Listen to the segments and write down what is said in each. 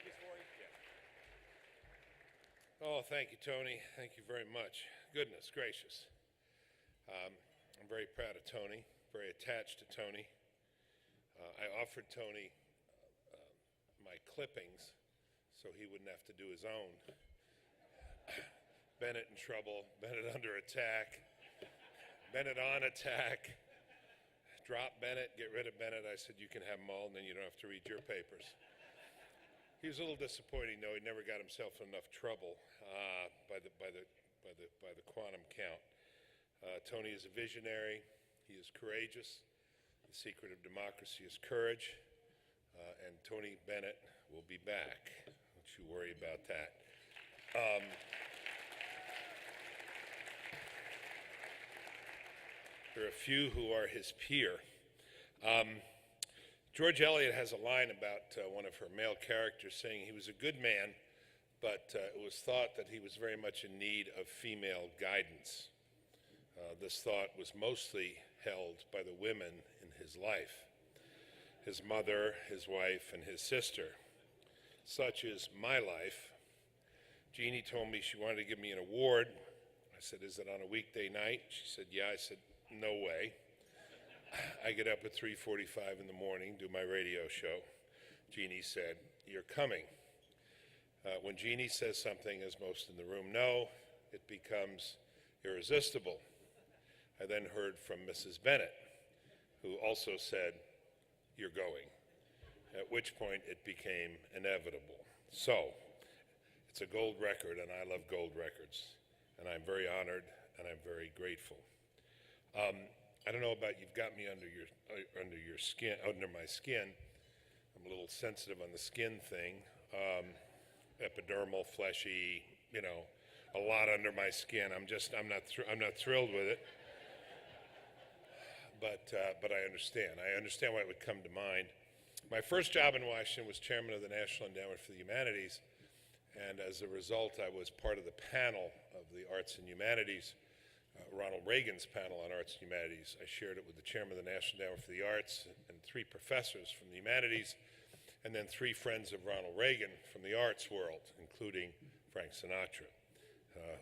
cookies for you? Yeah. Oh, thank you, Tony. Thank you very much. Goodness gracious. I'm very proud of Tony, very attached to Tony. I offered Tony my clippings so he wouldn't have to do his own. Bennett in trouble, Bennett under attack, Bennett on attack. Drop Bennett, get rid of Bennett. I said, you can have them all, and then you don't have to read your papers. He was a little disappointing, though. He never got himself in enough trouble by the quantum count. Tony is a visionary. He is courageous. The secret of democracy is courage. And Tony Bennett will be back. Don't you worry about that. There are a few who are his peer. George Eliot has a line about one of her male characters saying he was a good man, but it was thought that he was very much in need of female guidance. This thought was mostly held by the women in his life, his mother, his wife, and his sister. Such is my life. Jeannie told me she wanted to give me an award. I said, is it on a weekday night? She said, yeah. I said, no way. I get up at 3:45 in the morning, do my radio show. Jeannie said, you're coming. When Jeannie says something, as most in the room know, it becomes irresistible. I then heard from Mrs. Bennett, who also said, you're going, at which point it became inevitable. So, it's a gold record, and I love gold records, and I'm very honored, and I'm very grateful. I don't know about you've got me under your skin, under my skin. I'm a little sensitive on the skin thing. Epidermal, fleshy, a lot under my skin. I'm not thrilled with it. But I understand. I understand why it would come to mind. My first job in Washington was chairman of the National Endowment for the Humanities, and as a result, I was part of the panel of the Arts and Humanities. Ronald Reagan's panel on arts and humanities. I shared it with the chairman of the National Endowment for the Arts and 3 professors from the humanities, and then 3 friends of Ronald Reagan from the arts world, including Frank Sinatra,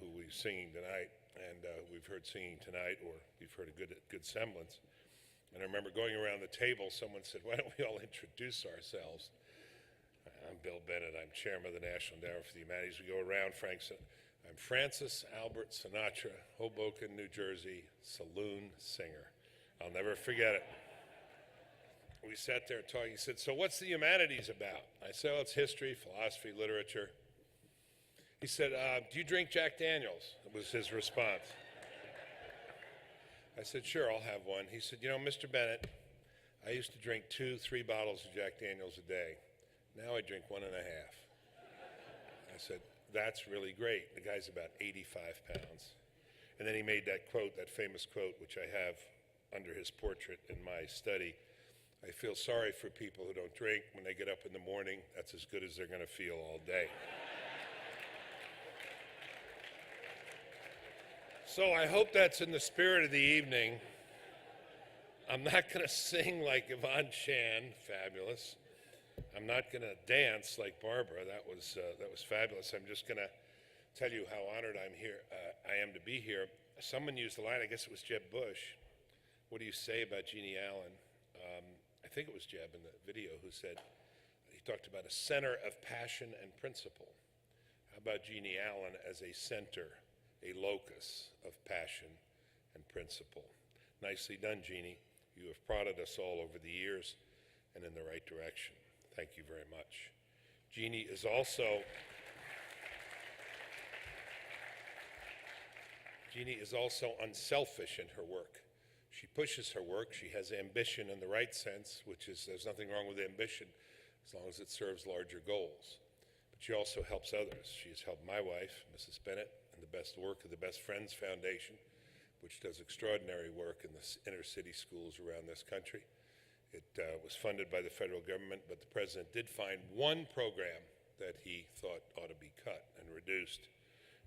who we're singing tonight, and we've heard singing tonight, or we've heard a good semblance. And I remember going around the table, someone said, why don't we all introduce ourselves? I'm Bill Bennett, I'm chairman of the National Endowment for the Humanities. We go around, Frank said, I'm Francis Albert Sinatra, Hoboken, New Jersey, saloon singer. I'll never forget it. We sat there talking. He said, so what's the humanities about? I said, well, it's history, philosophy, literature. He said, do you drink Jack Daniels? That was his response. I said, sure, I'll have one. He said, Mr. Bennett, I used to drink 2-3 bottles of Jack Daniels a day. Now I drink 1.5. I said, that's really great. The guy's about 85 pounds. And then he made that quote, that famous quote, which I have under his portrait in my study. I feel sorry for people who don't drink. When they get up in the morning, that's as good as they're going to feel all day. So I hope that's in the spirit of the evening. I'm not going to sing like Yvonne Chan, fabulous. I'm not going to dance like Barbara. That was fabulous. I'm just going to tell you how honored I am to be here. Someone used the line, I guess it was Jeb Bush. What do you say about Jeannie Allen? I think it was Jeb in the video who said, he talked about a center of passion and principle. How about Jeannie Allen as a center, a locus of passion and principle? Nicely done, Jeannie. You have prodded us all over the years and in the right direction. Thank you very much. Jeannie is also unselfish in her work. She pushes her work. She has ambition in the right sense, which is there's nothing wrong with ambition as long as it serves larger goals. But she also helps others. She has helped my wife, Mrs. Bennett, in the best work of the Best Friends Foundation, which does extraordinary work in the inner city schools around this country. It was funded by the federal government, but the president did find one program that he thought ought to be cut and reduced,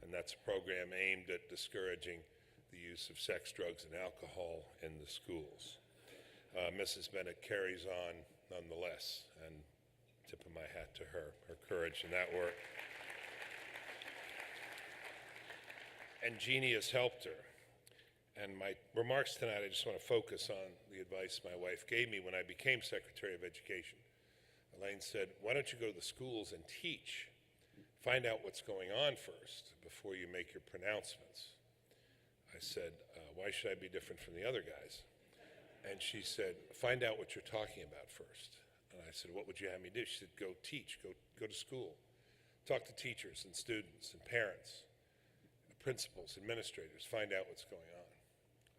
and that's a program aimed at discouraging the use of sex, drugs, and alcohol in the schools. Mrs. Bennett carries on nonetheless, and Tip of my hat to her courage in that work. And Jeannie has helped her. And my remarks tonight, I just want to focus on the advice my wife gave me when I became Secretary of Education. Elaine said, why don't you go to the schools and teach? Find out what's going on first before you make your pronouncements. I said, why should I be different from the other guys? And she said, find out what you're talking about first. And I said, what would you have me do? She said, go teach, go to school. Talk to teachers and students and parents, principals, administrators, find out what's going on.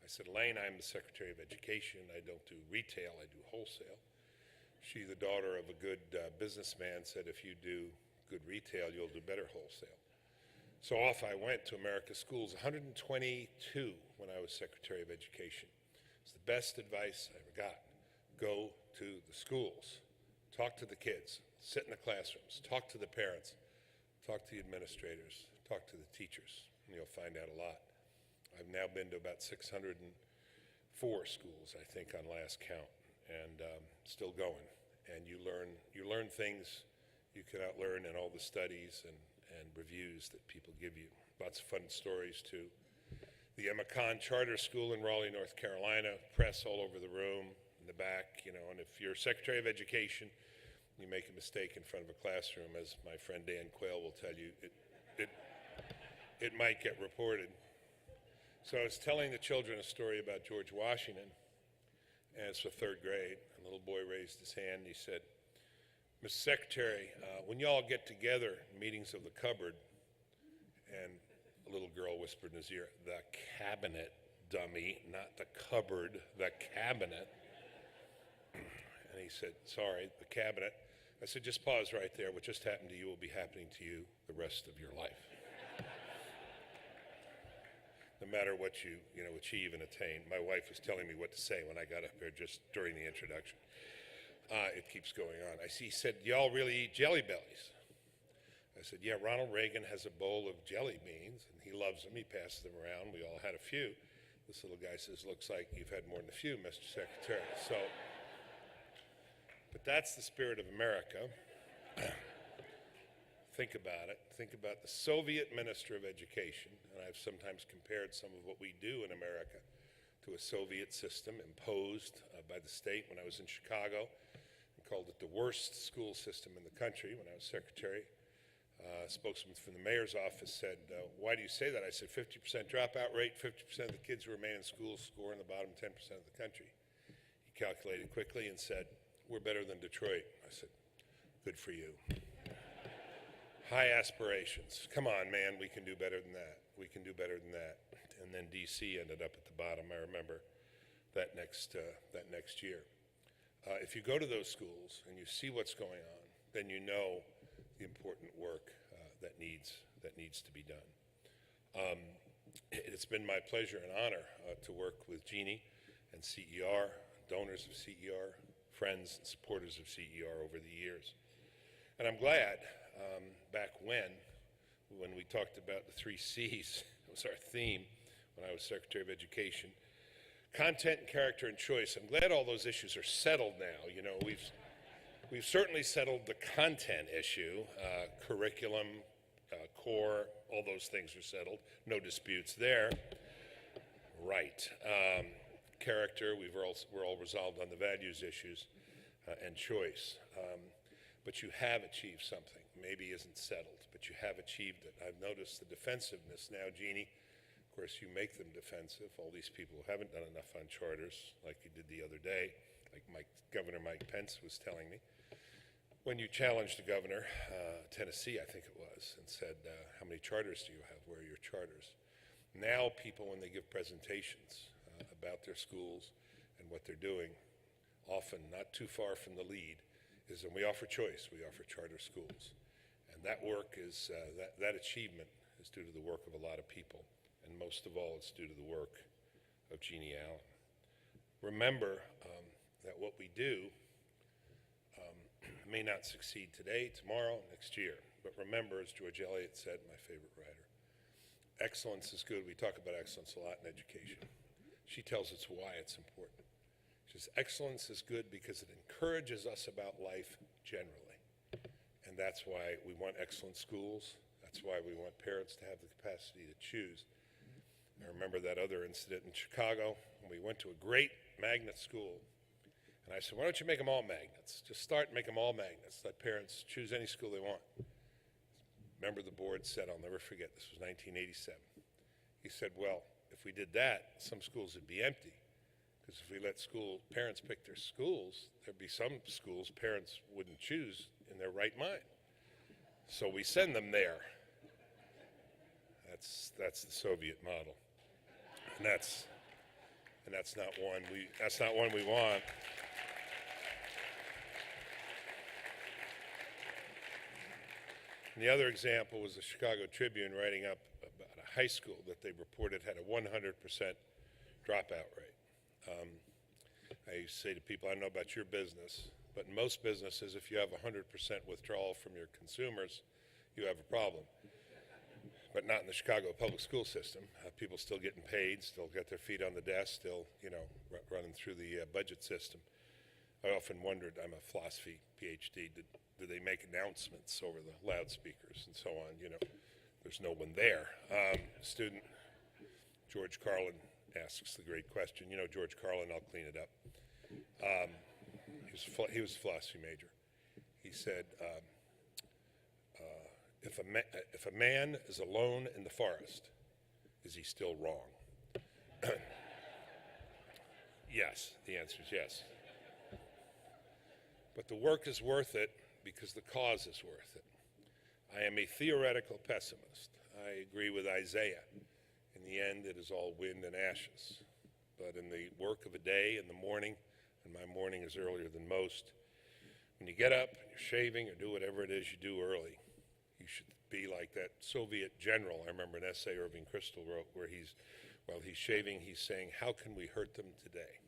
I said, Elaine, I'm the Secretary of Education. I don't do retail, I do wholesale. She, the daughter of a good businessman, said, if you do good retail, you'll do better wholesale. So off I went to America's schools, 122 when I was Secretary of Education. It's the best advice I ever got. Go to the schools, talk to the kids, sit in the classrooms, talk to the parents, talk to the administrators, talk to the teachers, and you'll find out a lot. I've now been to about 604 schools, I think, on last count, and still going. And you learn things you cannot learn in all the studies and reviews that people give you. Lots of fun stories, too. The Emma Kahn Charter School in Raleigh, North Carolina, press all over the room, in the back, you know, and if you're Secretary of Education, you make a mistake in front of a classroom, as my friend Dan Quayle will tell you, it might get reported. So I was telling the children a story about George Washington, and it's for third grade. A little boy raised his hand and he said, Mr. Secretary, when y'all get together, meetings of the cupboard, and a little girl whispered in his ear, the cabinet, dummy, not the cupboard, the cabinet. And he said, sorry, the cabinet. I said, just pause right there. What just happened to you will be happening to you the rest of your life. No matter what you achieve and attain. My wife was telling me what to say when I got up there just during the introduction. It keeps going on. He said, y'all really eat Jelly Bellies? I said, yeah, Ronald Reagan has a bowl of jelly beans, and he loves them. He passes them around. We all had a few. This little guy says, looks like you've had more than a few, Mr. Secretary. So, but that's the spirit of America. Think about it. Think about the Soviet Minister of Education, and I've sometimes compared some of what we do in America to a Soviet system imposed by the state when I was in Chicago. I called it the worst school system in the country when I was secretary. Spokesman from the mayor's office said, why do you say that? I said, 50% dropout rate, 50% of the kids who remain in school score in the bottom 10% of the country. He calculated quickly and said, we're better than Detroit. I said, good for you. High aspirations. Come on, man, we can do better than that. We can do better than that. And then D.C. ended up at the bottom. I remember that next year. If you go to those schools and you see what's going on, then you know the important work that needs to be done. It's been my pleasure and honor to work with Jeannie and CER, donors of CER, friends and supporters of CER over the years. And I'm glad back when we talked about the 3 C's, it was our theme when I was Secretary of Education, content, character, and choice. I'm glad all those issues are settled now. You know, we've certainly settled the content issue, curriculum, core, all those things are settled. No disputes there. Right. Character, we're all resolved on the values issues, and choice. But you have achieved something. Maybe isn't settled, but you have achieved it. I've noticed the defensiveness now, Jeannie. Of course, you make them defensive. All these people who haven't done enough on charters, like you did the other day, like Governor Mike Pence was telling me. When you challenged the governor, Tennessee, I think it was, and said, how many charters do you have? Where are your charters? Now people, when they give presentations about their schools and what they're doing, often not too far from the lead, is when we offer choice, we offer charter schools. And that work is, that achievement is due to the work of a lot of people. And most of all, it's due to the work of Jeannie Allen. Remember that what we do may not succeed today, tomorrow, next year. But remember, as George Eliot said, my favorite writer, excellence is good. We talk about excellence a lot in education. She tells us why it's important. She says, excellence is good because it encourages us about life generally. And that's why we want excellent schools. That's why we want parents to have the capacity to choose. I remember that other incident in Chicago when we went to a great magnet school. And I said, why don't you make them all magnets? Just start and make them all magnets. Let parents choose any school they want. Member of the board said, I'll never forget, this was 1987. He said, well, if we did that, some schools would be empty. Because if we let parents pick their schools, there'd be some schools parents wouldn't choose in their right mind. So we send them there. That's the Soviet model. And that's not one we want. And the other example was the Chicago Tribune writing up about a high school that they reported had a 100% dropout rate. I used to say to people, I don't know about your business, but in most businesses, if you have 100% withdrawal from your consumers, you have a problem. But not in the Chicago public school system. People still getting paid, still got their feet on the desk, still, running through the budget system. I often wondered, I'm a philosophy PhD, did they make announcements over the loudspeakers and so on? There's no one there. Student George Carlin asks the great question. George Carlin, I'll clean it up. He was a philosophy major. He said, if a man is alone in the forest, is he still wrong? Yes, the answer is yes. But the work is worth it because the cause is worth it. I am a theoretical pessimist. I agree with Isaiah. In the end, it is all wind and ashes. But in the work of a day, in the morning, and my morning is earlier than most, when you get up and you're shaving or do whatever it is you do early, you should be like that Soviet general. I remember an essay Irving Kristol wrote where while he's shaving, he's saying, how can we hurt them today?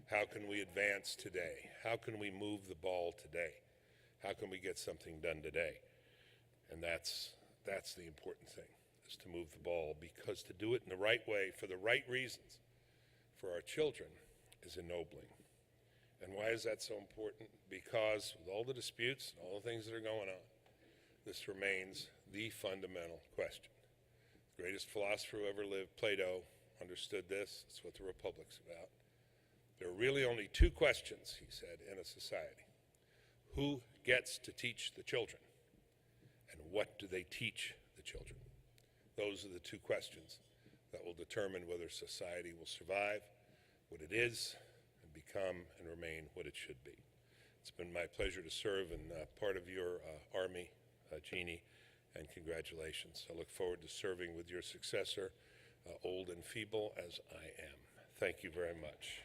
How can we advance today? How can we move the ball today? How can we get something done today? And that's the important thing, is to move the ball, because to do it in the right way, for the right reasons, for our children, is ennobling. And why is that so important? Because with all the disputes and all the things that are going on, this remains the fundamental question. The greatest philosopher who ever lived, Plato, understood this. It's what the Republic's about. There are really only two questions, he said, in a society. Who gets to teach the children? And what do they teach the children? Those are the two questions that will determine whether society will survive what it is and become and remain what it should be. It's been my pleasure to serve in part of your Army, Jeannie, and congratulations. I look forward to serving with your successor, old and feeble as I am. Thank you very much.